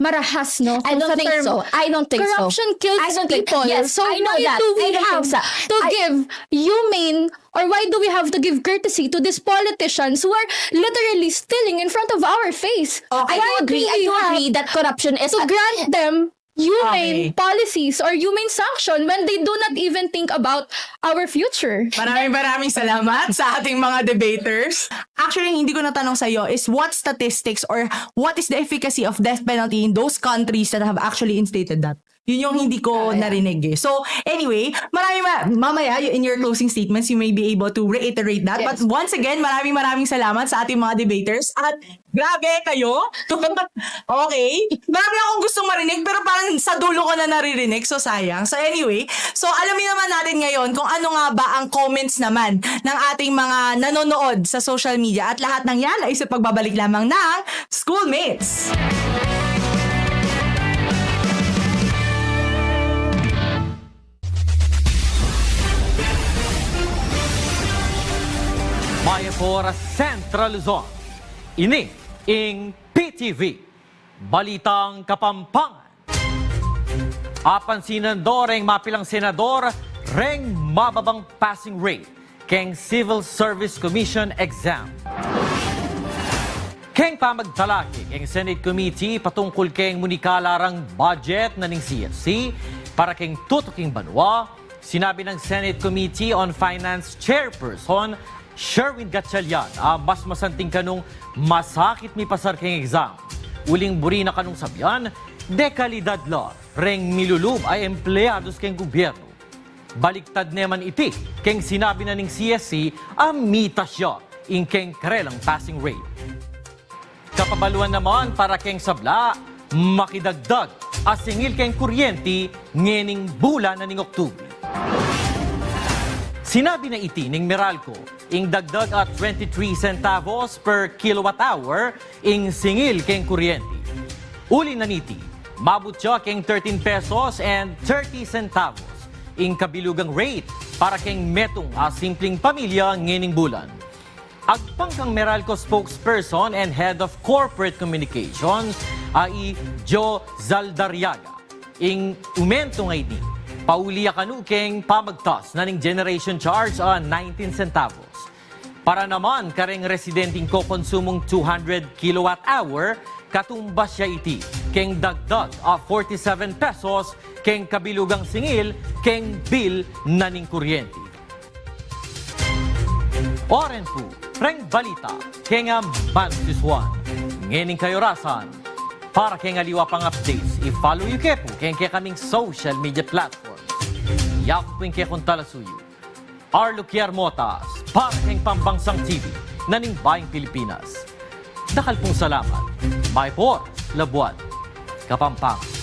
marahas, no? I don't think so. Corruption kills people. Yes, so I know why that. do we I don't have think so. to give humane, or why do we have to give courtesy to these politicians who are literally stealing in front of our face? I do agree that corruption is To grant them humane policies or humane sanction when they do not even think about our future. Maraming salamat sa ating mga debaters. Actually, hindi ko natanong sa iyo is what statistics or what is the efficacy of death penalty in those countries that have actually instated that? Yun yung hindi ko narinig eh. So, anyway, mamaya in your closing statements, you may be able to reiterate that. Yes. But once again, maraming salamat sa ating mga debaters. At grabe kayo. Okay. Marami akong gustong marinig pero parang sa dulo ko na naririnig. So, sayang. So, anyway. So, alamin naman natin ngayon kung ano nga ba ang comments naman ng ating mga nanonood sa social media. At lahat ng yan ay sa pagbabalik lamang ng Schoolmates. Maya por Central Luzon. Ini ing PTV. Balitang Kapampangan. Apan sinandoreng mapilang senador reng mababang passing rate keng Civil Service Commission exam. Keng pamagtalaki keng Senate Committee patungkol keng munikalarang budget na ning CFC para keng tutuking banwa, sinabi ng Senate Committee on Finance Chairperson Sherwin Gatchalian, mas masanting kanong masakit mi pasar keng exam. Uling buri na kanong sabyan, dekalidad la, reng milulub ay empleados keng gobyerno. Baliktad neman iti, keng sinabi na ning CSC, amita siya, in keng karelang passing rate. Kapabaluan naman para keng sabla, makidagdag, asingil keng kuryente, ngening bulan na ning Oktubre. Sinabi na iti ning Meralco, ing dagdag at 23 centavos per kilowatt hour, ing singil keng kuryente. Uli na niti, mabot siya keng 13 pesos and 30 centavos, ing kabilugang rate para keng metong simpleng pamilya ngening bulan. Agpang kang Meralco spokesperson and head of corporate communications ay Joe Zaldariaga. Ing umento ngay ni, pauliya kanukeng pamagtas na ning generation charge 19 centavos. Para naman kareng residenteng ko konsumong 200 kilowatt hour, katumbas siya iti keng dagdag 47 pesos keng kabilugang singil keng bill na ning kuryente. Oren po, reng balita keng Mansis 1. Ngening kayo rasan, para keng aliwa pang updates, i-follow you kepo keng kaming social media platforms. Yakupin kay Kontalasuyo. Arlo Motas, para keng Pambansang TV, naning Bayang Pilipinas. Dakal pong salamat. May por, Labuan, Kapampangan.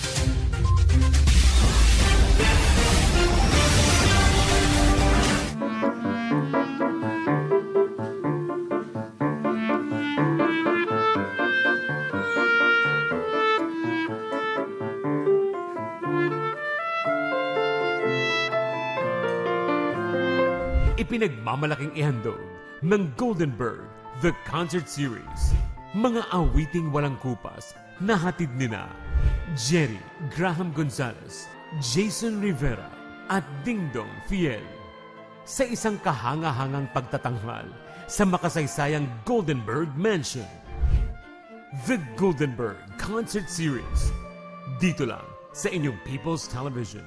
ipinagmamalaking ihandog ng Goldenberg The Concert Series. Mga awiting walang kupas na hatid nina Jerry Graham Gonzalez, Jason Rivera at Dingdong Fiel. Sa isang kahanga-hangang pagtatanghal sa makasaysayang Goldenberg Mansion. The Goldenberg Concert Series. Dito lang sa inyong People's Television.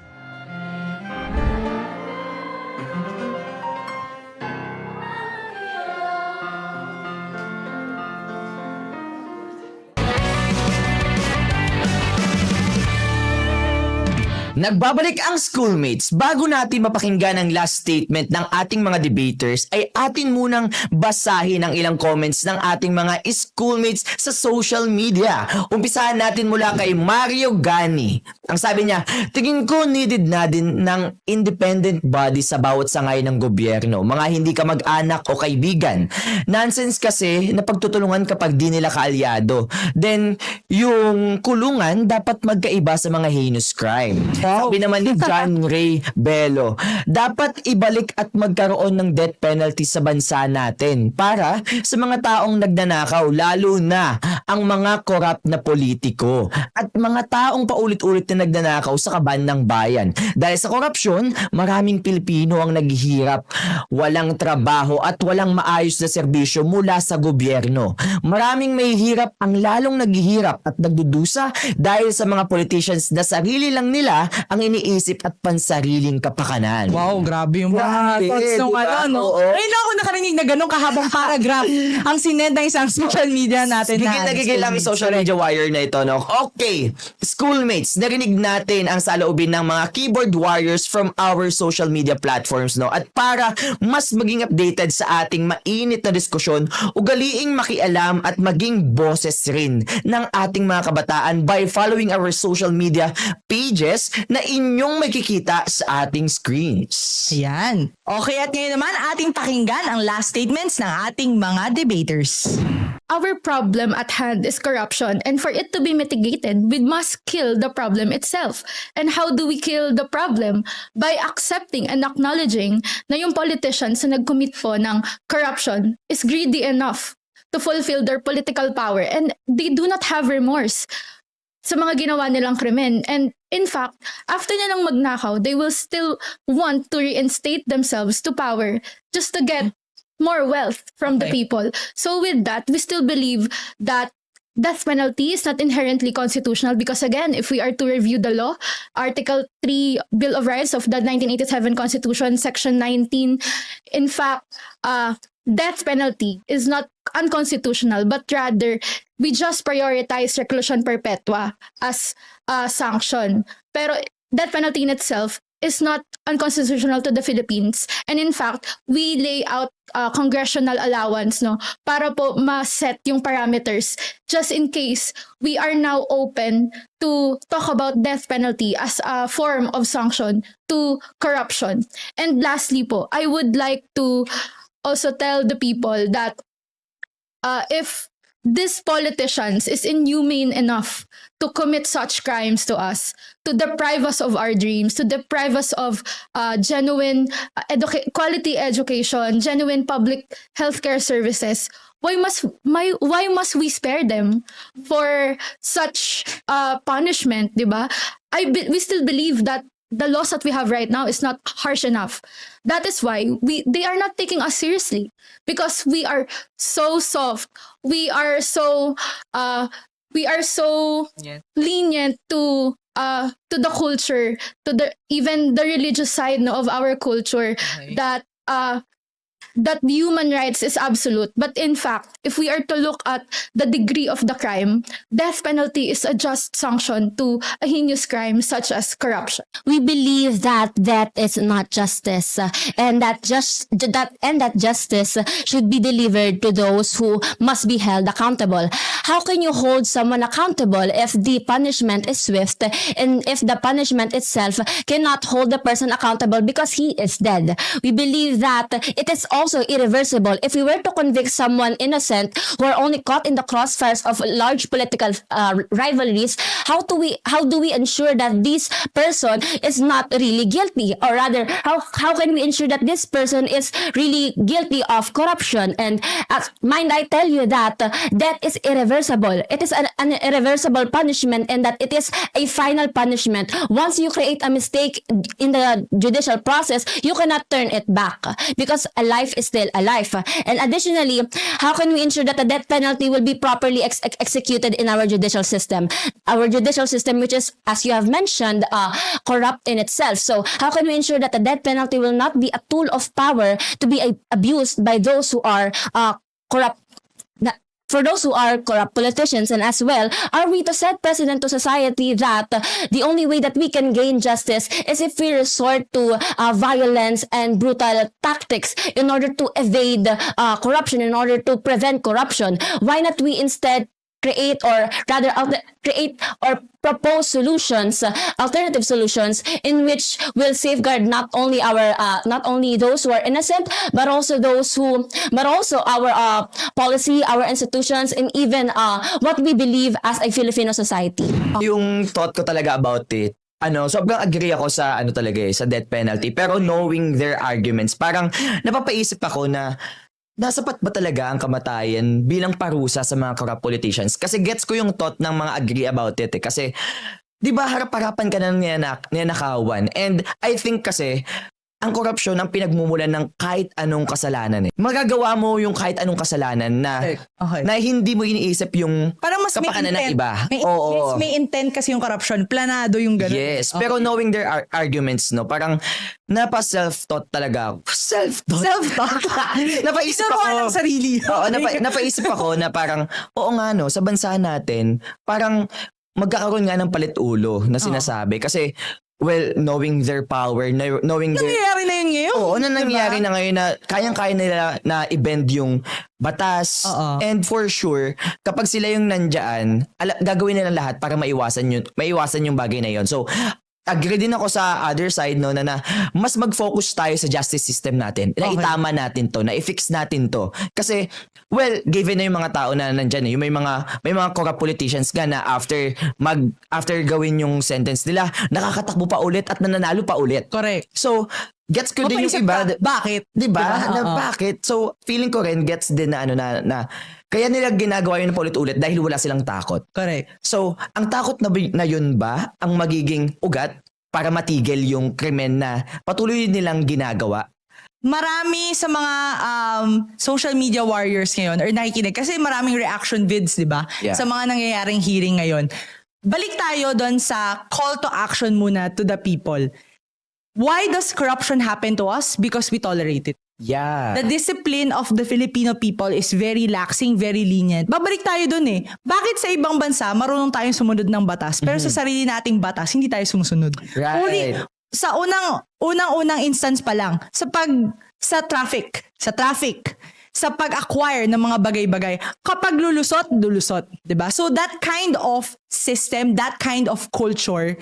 Nagbabalik ang Schoolmates. Bago natin mapakinggan ang last statement ng ating mga debaters, ay atin munang basahin ang ilang comments ng ating mga Schoolmates sa social media. Umpisahan natin mula kay Mario Gani. Ang sabi niya, tingin ko needed na din ng independent body sa bawat sangay ng gobyerno. Mga hindi ka mag-anak o kaibigan. Nonsense kasi na pagtutulungan kapag di nila kaalyado. Then, yung kulungan dapat magkaiba sa mga heinous crime. Sabi naman ni John Ray Bello, dapat ibalik at magkaroon ng death penalty sa bansa natin para sa mga taong nagnanakaw, lalo na ang mga corrupt na politiko at mga taong paulit-ulit na nagnanakaw sa kaban ng bayan. Dahil sa korupsyon, maraming Pilipino ang naghihirap, walang trabaho at walang maayos na serbisyo mula sa gobyerno. Maraming may hirap ang lalong naghihirap at nagdudusa dahil sa mga politicians na sarili lang nila ang iniisip at pansariling kapakanan. Wow, grabe yung mga thoughts nung no? Ay, na ako nakarinig na ganun kahabang paragraph ang sinend ng isang social media natin. Gigil lang yung social media wire na ito, no? Okay, Schoolmates, narinig natin ang saloobin ng mga keyboard warriors from our social media platforms, no? At para mas maging updated sa ating mainit na diskusyon, ugaliing makialam at maging boses rin ng ating mga kabataan by following our social media pages na inyong makikita sa ating screens. Yan. Okay, at ngayon naman ating pakinggan ang last statements ng ating mga debaters. Our problem at hand is corruption, and for it to be mitigated, we must kill the problem itself. And how do we kill the problem? By accepting and acknowledging na yung politicians na nag-commit po ng corruption is greedy enough to fulfill their political power, and they do not have remorse sa mga ginawa nilang krimen. And in fact, after nilang magnakaw, they will still want to reinstate themselves to power just to get more wealth from the people. So with that, we still believe that death penalty is not inherently constitutional because again, if we are to review the law, Article 3 Bill of Rights of the 1987 Constitution, Section 19, in fact, death penalty is not unconstitutional, but rather we just prioritize reclusion perpetua as a sanction. Pero death penalty in itself is not unconstitutional to the Philippines, and in fact we lay out congressional allowance, no, para po ma-set yung parameters just in case we are now open to talk about death penalty as a form of sanction to corruption. And lastly po, I would like to also tell the people that if these politicians is inhumane enough to commit such crimes to us, to deprive us of our dreams, to deprive us of genuine quality education, genuine public healthcare services, why must we spare them for such punishment, di ba? We still believe that the laws that we have right now is not harsh enough. That is why they are not taking us seriously, because we are so soft. We are so lenient to the culture, to even the religious side, no, of our culture, that that human rights is absolute. But in fact, if we are to look at the degree of the crime, death penalty is a just sanction to a heinous crime such as corruption. We believe that that is not justice, and that justice should be delivered to those who must be held accountable. How can you hold someone accountable if the punishment is swift, and if the punishment itself cannot hold the person accountable because he is dead? We believe that it is also irreversible. If we were to convict someone innocent who are only caught in the crossfires of large political rivalries, how do we ensure that this person is not really guilty, or rather, how can we ensure that this person is really guilty of corruption? And mind I tell you that death is irreversible. It is an irreversible punishment, and that it is a final punishment. Once you create a mistake in the judicial process, you cannot turn it back, because a life is still a life. And additionally, how can we ensure that the death penalty will be properly executed in our judicial system? Our judicial system, which is, as you have mentioned, corrupt in itself. So how can we ensure that the death penalty will not be a tool of power to be abused by those who are corrupt? For those who are corrupt politicians, and as well, are we to set precedent to society that the only way that we can gain justice is if we resort to violence and brutal tactics in order to evade corruption, in order to prevent corruption? Why not we instead create or propose solutions, alternative solutions, in which will safeguard not only those who are innocent, but also our policy, our institutions, and even what we believe as a Filipino society. Yung thought ko talaga about it, sobrang agree ako sa sa death penalty. Pero knowing their arguments, parang napapaisip ako na nasapat ba talaga ang kamatayan bilang parusa sa mga corrupt politicians? Kasi gets ko yung thought ng mga agree about it eh. Kasi, di ba, harap-harapan ka ng ninakawan. And I think kasi, ang korupsyon ang pinagmumulan ng kahit anong kasalanan eh. Magagawa mo yung kahit anong kasalanan na na hindi mo iniisip yung Parang mas may kapakanan ng intent. iba. Yes, may intent kasi yung corruption. Planado yung ganun. Yes, pero knowing their arguments, no, parang napa-self-thought talaga ako. Self-thought? Self-talk. Napaisip Ituruan ako. ng sarili. Oo, napaisip ako na parang, oo nga no, sa bansa natin, parang magkakaroon nga ng palit-ulo na sinasabi. Kasi, well, knowing their power, knowing their... Nangyayari na yun ngayon. Oo, nangyayari na ngayon na kayang-kaya nila na i-bend yung batas. And for sure, kapag sila yung nandyan, gagawin nila lahat para maiwasan yung bagay na yun. So, agree din ako sa other side no na mas mag-focus tayo sa justice system natin. Na itama natin to, na i-fix natin to. Kasi well, given na yung mga tao na nandiyan yung may mga corrupt politicians nga na after gawin yung sentence nila, nakakatakbo pa ulit at nananalo pa ulit. Correct. So, gets ko din yung iba. Bakit? Diba? Bakit? So, feeling ko rin gets din na na kaya nila ginagawa yun paulit-ulit dahil wala silang takot. Correct. So, ang takot na yun ba ang magiging ugat para matigil yung krimen na patuloy nilang ginagawa? Marami sa mga social media warriors ngayon or nakikinig kasi maraming reaction vids, di ba? Yeah. Sa mga nangyayaring hearing ngayon. Balik tayo doon sa call to action muna to the people. Why does corruption happen to us? Because we tolerate it. Yeah. The discipline of the Filipino people is very laxing, very lenient. Babalik tayo dun eh. Bakit sa ibang bansa, marunong tayong sumunod ng batas, pero sa sarili nating batas, hindi tayo sumusunod? Right. Sa unang instance pa lang, sa traffic, sa pag-acquire ng mga bagay-bagay, kapag lulusot, 'di ba? So that kind of system, that kind of culture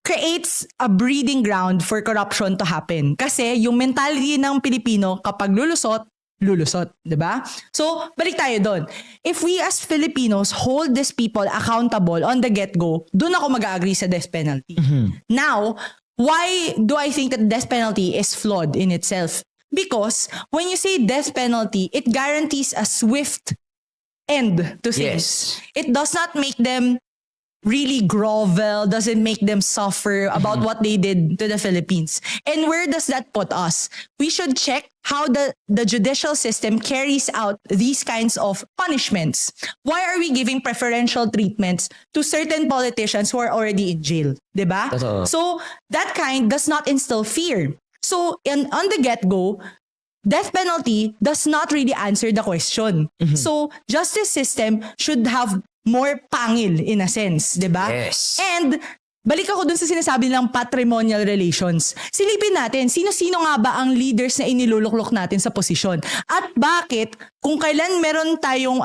creates a breeding ground for corruption to happen. Kasi yung mentality ng Pilipino kapag lulusot, 'di ba? So, balik tayo doon. If we as Filipinos hold these people accountable on the get-go, doon ako mag-agree sa death penalty. Now, why do I think that death penalty is flawed in itself? Because when you say death penalty, it guarantees a swift end to things. Yes. It does not make them really grovel, doesn't make them suffer about what they did to the Philippines. And where does that put us? We should check how the judicial system carries out these kinds of punishments. Why are we giving preferential treatments to certain politicians who are already in jail? Diba? So that kind does not instill fear. So on the get-go, death penalty does not really answer the question. So justice system should have more pangil in a sense, 'di ba? Yes. And balik ako dun sa sinasabi nilang patrimonial relations. Silipin natin, sino-sino nga ba ang leaders na iniluluklok natin sa posisyon? At bakit kung kailan meron tayong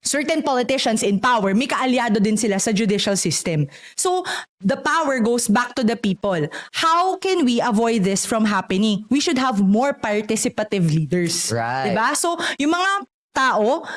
certain politicians in power, may kaalyado din sila sa judicial system. So, the power goes back to the people. How can we avoid this from happening? We should have more participative leaders. Right. Diba? So, yung mga tao,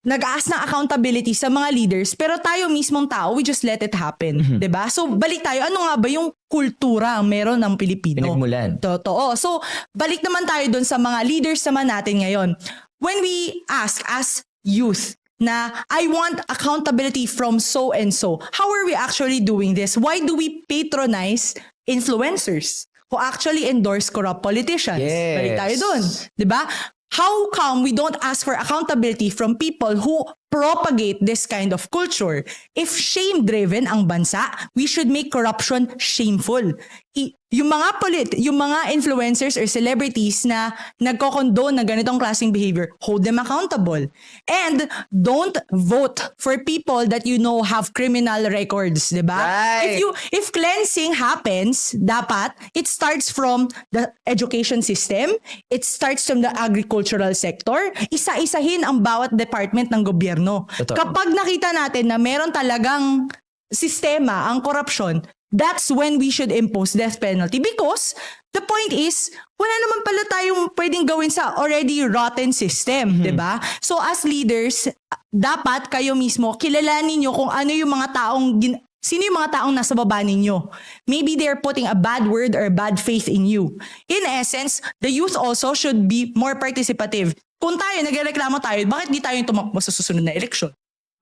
nag-aas ng accountability sa mga leaders, pero tayo mismong tao, we just let it happen. Diba? So, balik tayo. Ano nga ba yung kultura ang meron ng Pilipino? Pinagmulan. Totoo. So, balik naman tayo dun sa mga leaders naman natin ngayon. When we ask as youth na I want accountability from so and so, how are we actually doing this? Why do we patronize influencers who actually endorse corrupt politicians? Yes. Balik tayo dun. Diba? How come we don't ask for accountability from people who propagate this kind of culture? If shame-driven ang bansa, we should make corruption shameful. Yung mga influencers or celebrities na nagko-condone ng ganitong klaseng behavior, hold them accountable. And don't vote for people that you know have criminal records, di ba? Right. If cleansing happens, dapat it starts from the education system, it starts from the agricultural sector, isa-isahin ang bawat department ng gobyerno. Totoo. Kapag nakita natin na meron talagang sistema ang korupsyon, that's when we should impose death penalty, because the point is, wala naman pala tayong pwedeng gawin sa already rotten system, di ba? So as leaders, dapat kayo mismo kilalanin niyo kung ano yung mga sino yung mga taong nasa baba ninyo. Maybe they're putting a bad word or bad faith in you. In essence, the youth also should be more participative. Kung tayo, nagreklamo tayo, bakit di tayo tumakbo sa susunod na eleksyon?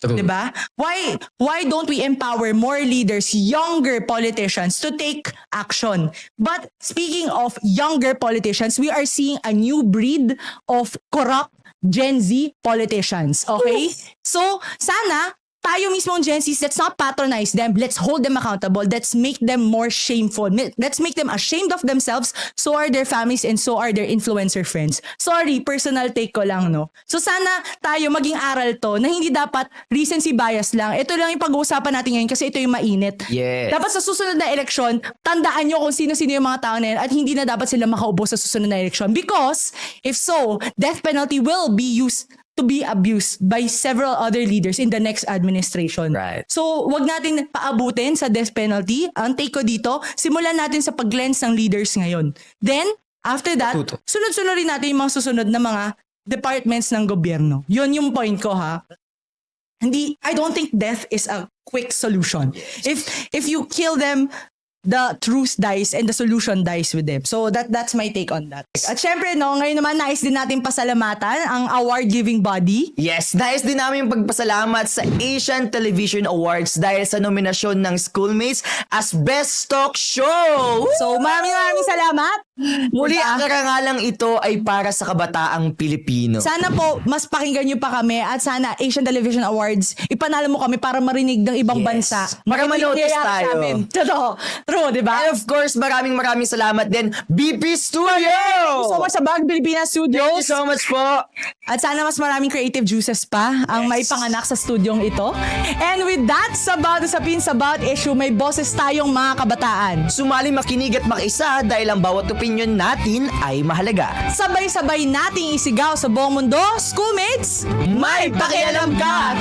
Diba? Why don't we empower more leaders, younger politicians to take action? But speaking of younger politicians, we are seeing a new breed of corrupt Gen Z politicians. Okay? So, sana tayo mismong Gen Zs, let's not patronize them. Let's hold them accountable. Let's make them more shameful. Let's make them ashamed of themselves. So are their families and so are their influencer friends. Sorry, personal take ko lang, no? So sana tayo maging aral to na hindi dapat recency bias lang. Ito lang yung pag-uusapan natin ngayon kasi ito yung mainit. Yes. Dapat sa susunod na eleksyon, tandaan nyo kung sino-sino yung mga tao na yan at hindi na dapat sila makaubo sa susunod na eleksyon. Because if so, death penalty will be used to be abused by several other leaders in the next administration. Right. So, wag natin paabutin sa death penalty. Ang take ko dito, simulan natin sa pag-cleanse ng leaders ngayon. Then, after that, sunod-sunod rin natin yung mga susunod na mga departments ng gobyerno. Yun yung point ko, ha? I don't think death is a quick solution. If you kill them, the truth dies and the solution dies with them. So that's my take on that. At syempre, no, ngayon naman nais din natin pasalamatan ang award-giving body. Yes, nais din namin pagpasalamat sa Asian Television Awards dahil sa nominasyon ng Schoolmates as Best Talk Show. So maraming salamat. Muli, Diba? ang karangalang ito ay para sa kabataang Pilipino. Sana po, mas pakinggan nyo pa kami at sana Asian Television Awards, ipanalo mo kami para marinig ng ibang bansa. Para manotis tayo. Totoo. True, di ba? And of course, maraming salamat din, BP Studios! Thank you so much sa Bag Pilipinas Studios. Thank you so much po. At sana mas maraming creative juices pa ang may panganak sa studyong ito. And with that, sa Bawat Usapin sa Bawat Issue, may boses tayong mga kabataan. Sumali, makinig at makiisa dahil ang bawat opinion natin ay mahalaga. Sabay-sabay nating isigaw sa buong mundo, Schoolmates, May pakialam ka!